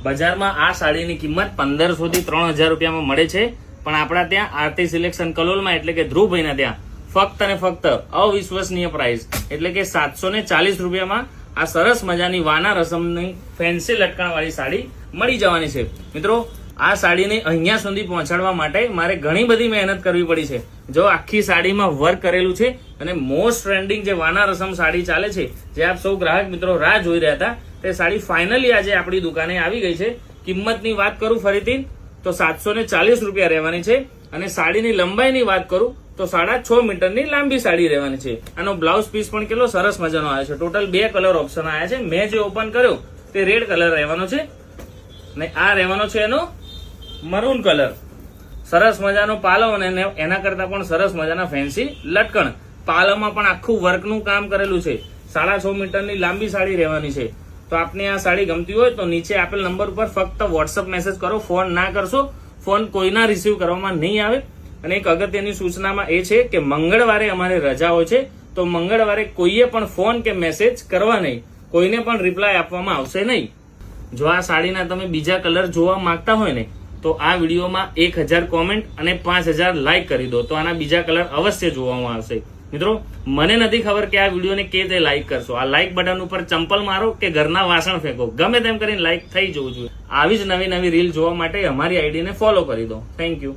બજારમાં આ સાડીની કિંમત 1500 થી 3000 રૂપિયામાં મળે છે, પણ આપણા ત્યાં આરતી સિલેક્શન કલોલમાં એટલે કે ધ્રુવભાઈના ત્યાં ફક્ત અને ફક્ત અવિશ્વસનીય પ્રાઇસ એટલે કે 740 રૂપિયામાં આ સરસ મજાની વાના રસમની ફેન્સી લટકણ વાળી સાડી મળી જવાની છે। મિત્રો, આ સાડીને અહીંયા સુધી પહોંચાડવા માટે મારે ઘણી બધી મહેનત કરવી પડી છે। જો આખી સાડીમાં વર્ક કરેલું છે અને મોસ્ટ ટ્રેન્ડિંગ જે વાના રસમ સાડી ચાલે છે, જે આપ સૌ ગ્રાહક મિત્રો રાહ જોઈ રહ્યા હતા, તે સાડી ફાઇનલી આજે આપણી દુકાને આવી ગઈ છે। કિંમતની વાત કરું ફરીથી તો 740 રૂપિયા રહેવાની છે અને સાડીની લંબાઈની વાત કરું તો 6.5 મીટરની લાંબી સાડી રહેવાની છે। આનો બ્લાઉઝ પીસ પણ કેટલો સરસ મજાનો આવ્યો છે। ટોટલ 2 કલર ઓપ્શન આવ્યા છે। મેં જે ઓપન કર્યો તે રેડ કલર રહેવાનો છે અને આ રહેવાનો છે એનો મરૂન કલર। સરસ મજાનો પાલો અને એના કરતા પણ સરસ મજાના ફેન્સી લટકણ। પાલામાં પણ આખું વર્કનું કામ કરેલું છે। 6.5 મીટરની લાંબી સાડી રહેવાની છે। તો આપને આ સાડી ગમતી હોય તો નીચે આપેલ નંબર ઉપર ફક્ત વોટ્સઅપ મેસેજ કરો, ફોન ના કરશો, ફોન કોઈના રિસીવ કરવામાં નહીં આવે। અને એક અગત્યની સૂચનામાં એ છે કે મંગળવારે અમારે રજા હોય છે, તો મંગળવારે કોઈએ પણ ફોન કે મેસેજ કરવા નહીં, કોઈને પણ રિપ્લાય આપવામાં આવશે નહીં। જો આ સાડીના તમે બીજા કલર જોવા માંગતા હોય ને તો આ વિડીયોમાં 1000 કોમેન્ટ અને 5000 લાઈક કરી દો, તો આના બીજા કલર અવશ્ય જોવામાં આવશે। મિત્રો, મને નથી ખબર કે આ વિડીયોને કે તે લાઈક કરશો। આ લાઈક બટન ઉપર ચંપલ મારો કે ઘરના વાસણ ફેંકો, ગમે તેમ કરીને લાઈક થઈ જવું જોઈએ। આવી જ નવી નવી રીલ જોવા માટે અમારી આઈડીને ફોલો કરી દો। Thank you.